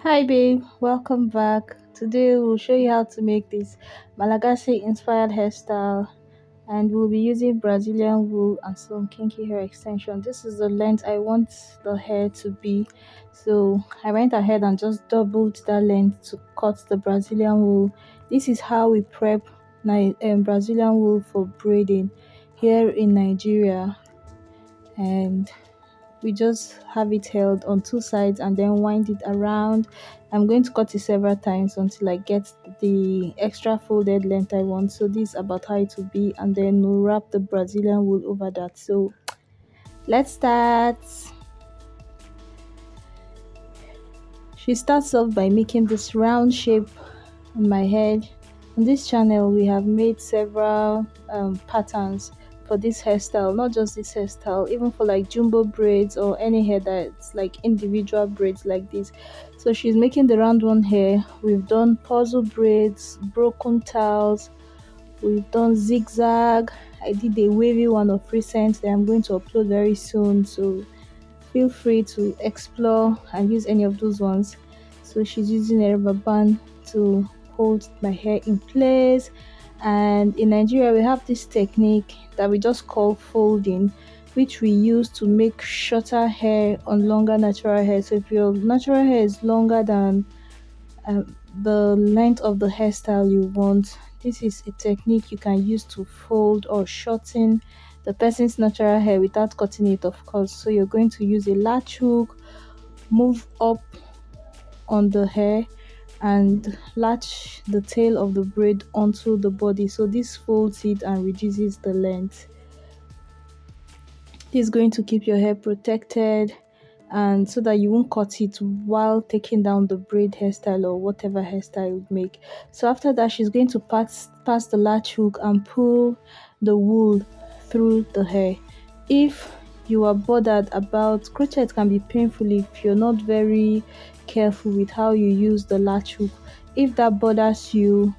Hi babe, welcome back. Today we'll show you how to make this Malagasy inspired hairstyle, and we'll be using Brazilian wool and some kinky hair extension. This is the length I want the hair to be, so I went ahead and just doubled that length to cut the Brazilian wool. This is how we prep Brazilian wool for braiding here in Nigeria, and we just have it held on two sides and then wind it around. I'm going to cut it several times until I get the extra folded length I want. So this is about how it will be, and then we'll wrap the Brazilian wool over that. So let's start. She starts off by making this round shape on my head. On this channel we have made several patterns for this hairstyle, not just this hairstyle, even for like jumbo braids or any hair that's like individual braids like this. So she's making the round one here. We've done puzzle braids, broken tails, we've done zigzag. I did a wavy one of recent that I'm going to upload very soon, so feel free to explore and use any of those ones. So she's using a rubber band to hold my hair in place, and in Nigeria we have this technique that we just call folding, which we use to make shorter hair on longer natural hair. So if your natural hair is longer than the length of the hairstyle you want, this is a technique you can use to fold or shorten the person's natural hair without cutting it, of course. So you're going to use a latch hook, move up on the hair and latch the tail of the braid onto the body. So this folds it and reduces the length. This is going to keep your hair protected, and so that you won't cut it while taking down the braid hairstyle or whatever hairstyle you would make. So after that, she's going to pass the latch hook and pull the wool through the hair. If you are bothered about crochet, can be painful if you're not very careful with how you use the latch hook. If that bothers you,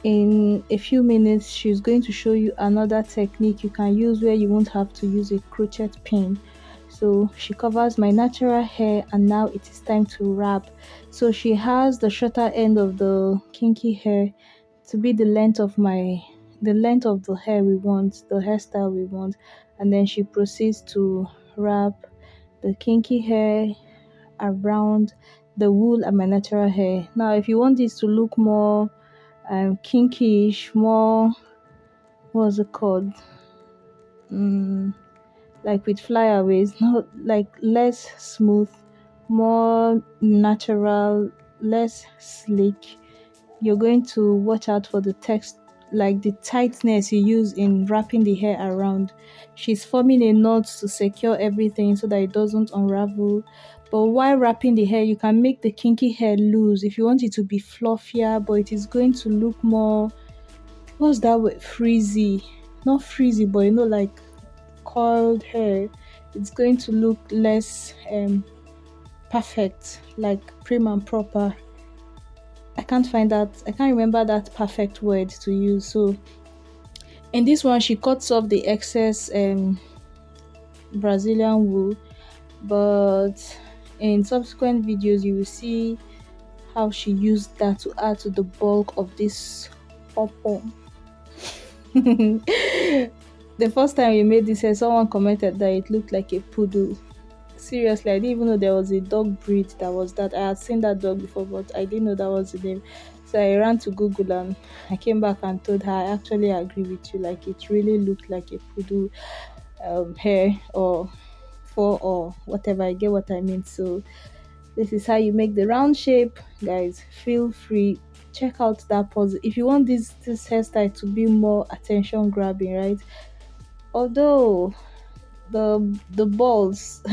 in a few minutes she's going to show you another technique you can use where you won't have to use a crochet pin. So she covers my natural hair, and now it is time to wrap. So she has the shorter end of the kinky hair to be the length of the hair we want, the hairstyle we want, and then she proceeds to wrap the kinky hair around the wool and my natural hair. Now if you want this to look more kinkish, more, what's it called, like with flyaways, not like less smooth, more natural, less slick, you're going to watch out for the text, like the tightness you use in wrapping the hair around. She's forming a knot to secure everything so that it doesn't unravel. But while wrapping the hair, you can make the kinky hair loose if you want it to be fluffier, but it is going to look more, what's that word, frizzy, not frizzy, but like curled hair. It's going to look less perfect, like prim and proper. I can't remember that perfect word to use. So in this one she cuts off the excess Brazilian wool, but in subsequent videos you will see how she used that to add to the bulk of this pom-pom. The first time we made this hair, someone commented that it looked like a poodle. Seriously, I didn't even know there was a dog breed that was that. I had seen that dog before, but I didn't know that was the name. So I ran to Google and I came back and told her I actually agree with you. Like, it really looked like a poodle hair or fur or whatever. I get what I mean. So this is how you make the round shape, guys. Feel free, check out that pose if you want this hairstyle to be more attention grabbing, right? Although the balls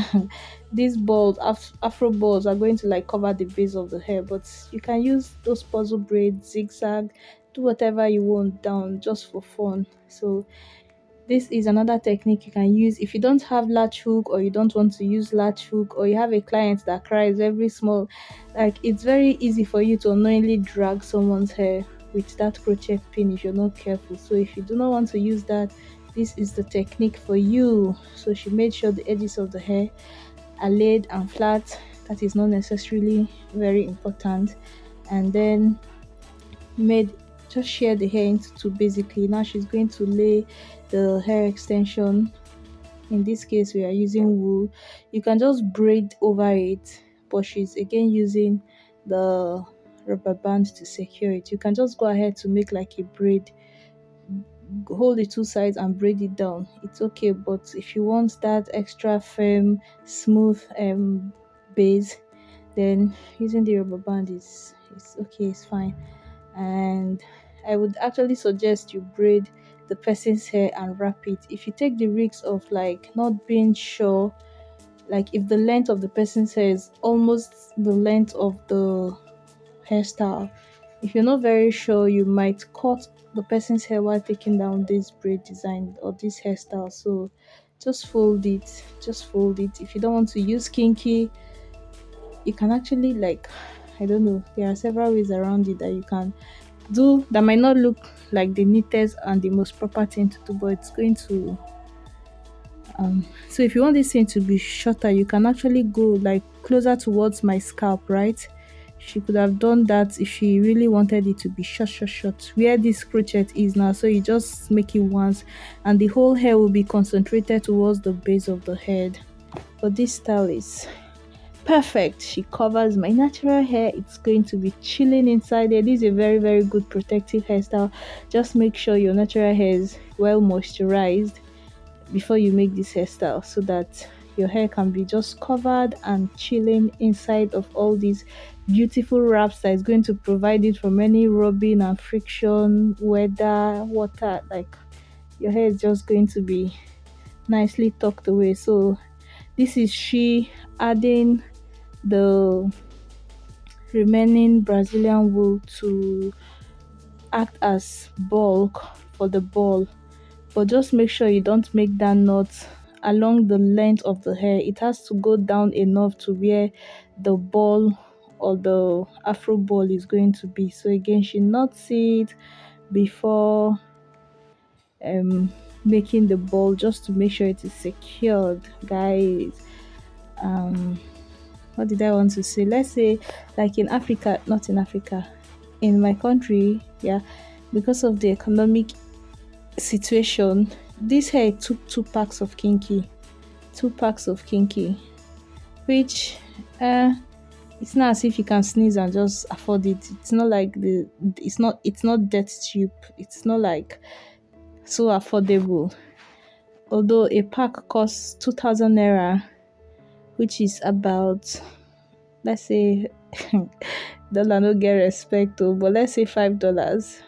these balls, afro balls, are going to like cover the base of the hair, but you can use those puzzle braids, zigzag, do whatever you want down just for fun. So this is another technique you can use if you don't have latch hook, or you don't want to use latch hook, or you have a client that cries every small, like, it's very easy for you to unknowingly drag someone's hair with that crochet pin if you're not careful. So if you do not want to use that, this is the technique for you. So she made sure the edges of the hair are laid and flat that is not necessarily very important. And then made just shear the hair into two basically. Now she's going to lay the hair extension. In this case we are using wool. You can just braid over it, but she's again using the rubber band to secure it. You can just go ahead to make like a braid, hold the two sides and braid it down. It's okay, but if you want that extra firm smooth base, then using the rubber band is okay, it's fine. And I would actually suggest you braid the person's hair and wrap it. If you take the risk of like not being sure, like if the length of the person's hair is almost the length of the hairstyle, if you're not very sure, you might cut the person's hair while taking down this braid design or this hairstyle. So just fold it, if you don't want to use kinky, you can actually like, I don't know, there are several ways around it that you can do that might not look like the neatest and the most proper thing to do, but it's going to so if you want this thing to be shorter, you can actually go like closer towards my scalp, right? She could have done that if she really wanted it to be short where this crochet is now. So you just make it once and the whole hair will be concentrated towards the base of the head. But this style is perfect. She covers my natural hair. It's going to be chilling inside there. This is a very good protective hairstyle. Just make sure your natural hair is well moisturized before you make this hairstyle, so that your hair can be just covered and chilling inside of all these beautiful wraps that is going to provide it from any rubbing and friction, weather, water. Like your hair is just going to be nicely tucked away. So this is she adding the remaining Brazilian wool to act as bulk for the ball, but just make sure you don't make that knot along the length of the hair. It has to go down enough to where the ball or the afro ball is going to be. So again, she knots it before making the ball, just to make sure it is secured, guys. What did I want to say? Let's say like in Africa, not in Africa, in my country, yeah, because of the economic situation, this hair took two packs of kinky, which it's not as if you can sneeze and just afford it. It's not like it's not that cheap. It's not like so affordable. Although a pack costs 2,000 naira, which is about, let's say, dollar no get respect though, but let's say $5.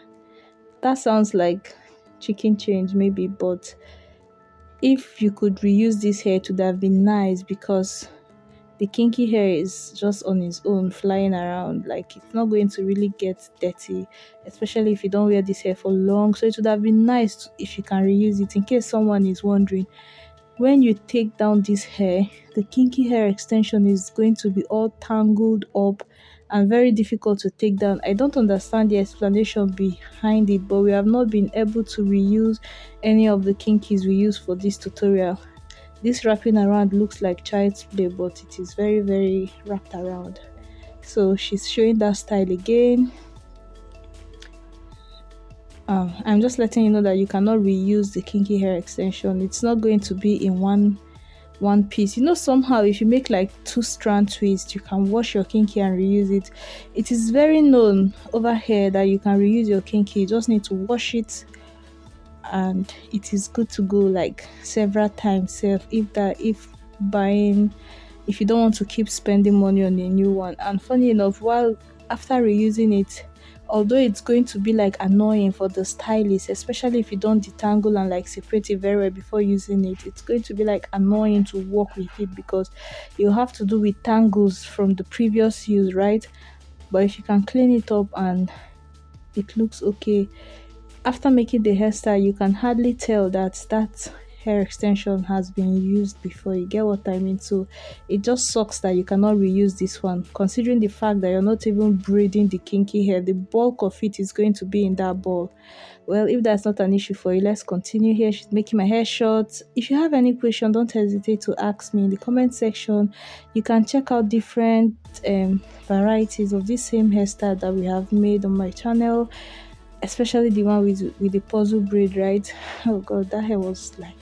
That sounds like chicken change maybe, but if you could reuse this hair, it would have been nice, because the kinky hair is just on its own flying around. Like it's not going to really get dirty, especially if you don't wear this hair for long. So it would have been nice if you can reuse it. In case someone is wondering, when you take down this hair, the kinky hair extension is going to be all tangled up and very difficult to take down. I don't understand the explanation behind it, but we have not been able to reuse any of the kinkies we use for this tutorial. This wrapping around looks like child's play, but it is very wrapped around. So she's showing that style again. I'm just letting you know that you cannot reuse the kinky hair extension. It's not going to be in one piece. You know, somehow if you make like 2-strand twist, you can wash your kinky and reuse it. It is very known over here that you can reuse your kinky. You just need to wash it and it is good to go like several times. If you don't want to keep spending money on a new one. And funny enough, while after reusing it, although it's going to be like annoying for the stylist, especially if you don't detangle and like separate it very well before using it, it's going to be like annoying to work with it, because you have to do with tangles from the previous use, right? But if you can clean it up and it looks okay, after making the hairstyle, you can hardly tell that hair extension has been used before. You get what I mean? So it just sucks that you cannot reuse this one, considering the fact that you're not even braiding the kinky hair. The bulk of it is going to be in that ball. Well, if that's not an issue for you, let's continue here. She's making my hair short. If you have any question, don't hesitate to ask me in the comment section. You can check out different varieties of this same hairstyle that we have made on my channel, especially the one with the puzzle braid, right? Oh god, that hair was like,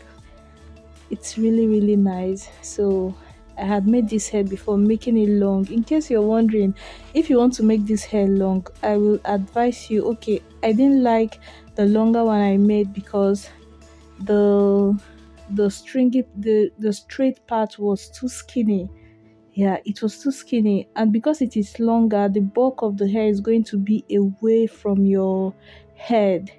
it's really nice. So I had made this hair before, making it long. In case you're wondering, if you want to make this hair long, I will advise you. Okay, I didn't like the longer one I made because the the straight part was too skinny. Yeah, it was too skinny, and because it is longer, the bulk of the hair is going to be away from your head.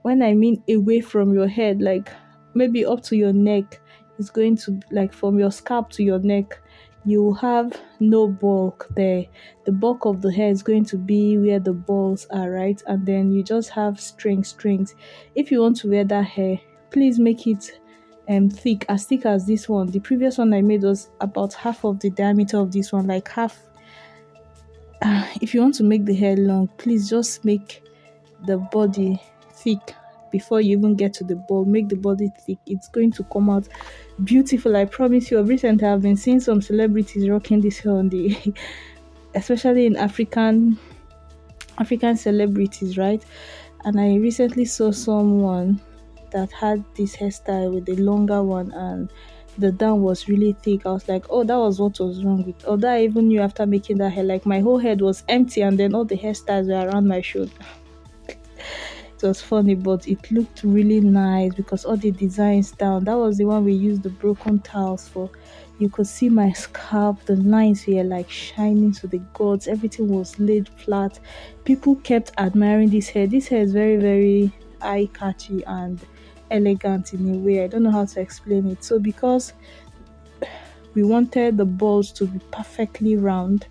When I mean away from your head, like maybe up to your neck, it's going to, like, from your scalp to your neck, you have no bulk there. The bulk of the hair is going to be where the balls are, right? And then you just have strings. If you want to wear that hair, please make it thick as this one. The previous one I made was about half of the diameter of this one, like half. If you want to make the hair long, please just make the body thick before you even get to the ball. Make the body thick. It's going to come out beautiful, I promise you. Recently I've been seeing some celebrities rocking this hair on the especially in African celebrities, right? And I recently saw someone that had this hairstyle with the longer one, and the down was really thick. I was like, oh, that was what was wrong with, although I even knew after making that hair, like my whole head was empty and then all the hairstyles were around my shoulder. It was funny, but it looked really nice because all the designs down. That was the one we used the broken tiles for. You could see my scalp, the lines were like shining to the gods. Everything was laid flat. People kept admiring this hair. This hair is very eye-catchy and elegant in a way. I don't know how to explain it. So because we wanted the balls to be perfectly round,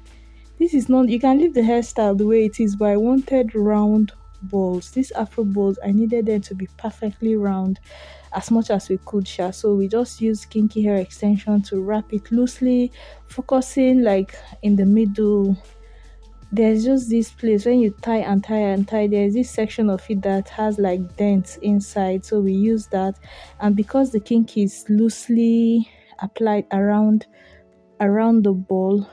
this is not, you can leave the hairstyle the way it is, but I wanted round balls. These afro balls, I needed them to be perfectly round as much as we could, sha. So we just used kinky hair extension to wrap it loosely, focusing like in the middle. There's just this place when you tie, there's this section of it that has like dents inside, so we use that. And because the kinky is loosely applied around the ball,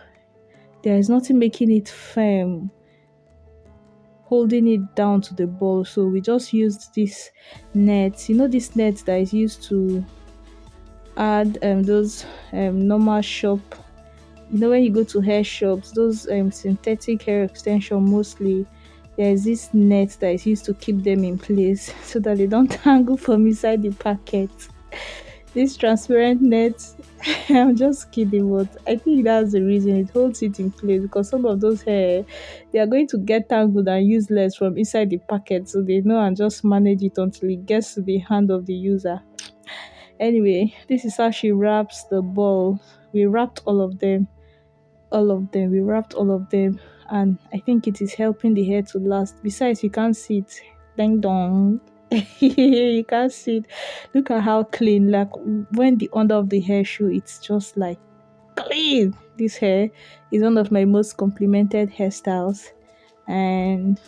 there is nothing making it firm, holding it down to the ball. So we just used this net, this net that is used to add those normal shop, when you go to hair shops, those synthetic hair extension, mostly there's this net that is used to keep them in place so that they don't tangle from inside the packet. This transparent net, I'm just kidding, but I think that's the reason it holds it in place, because some of those hair, they are going to get tangled and useless from inside the packet, so they know and just manage it until it gets to the hand of the user. Anyway, this is how she wraps the ball. We wrapped all of them. We wrapped all of them, and I think it is helping the hair to last. Besides, you can't see it. Ding dong. You can't see it. Look at how clean, like when the under of the hair show, it's just like clean. This hair is one of my most complimented hairstyles, and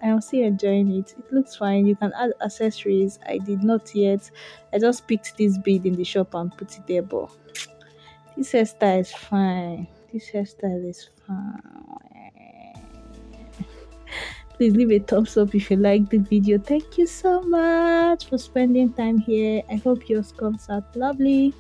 I'm still enjoying it. It looks fine. You can add accessories. I did not yet. I just picked this bead in the shop and put it there, but this hairstyle is fine. This hairstyle is fine. Please leave a thumbs up if you like the video. Thank you so much for spending time here. I hope yours comes out lovely.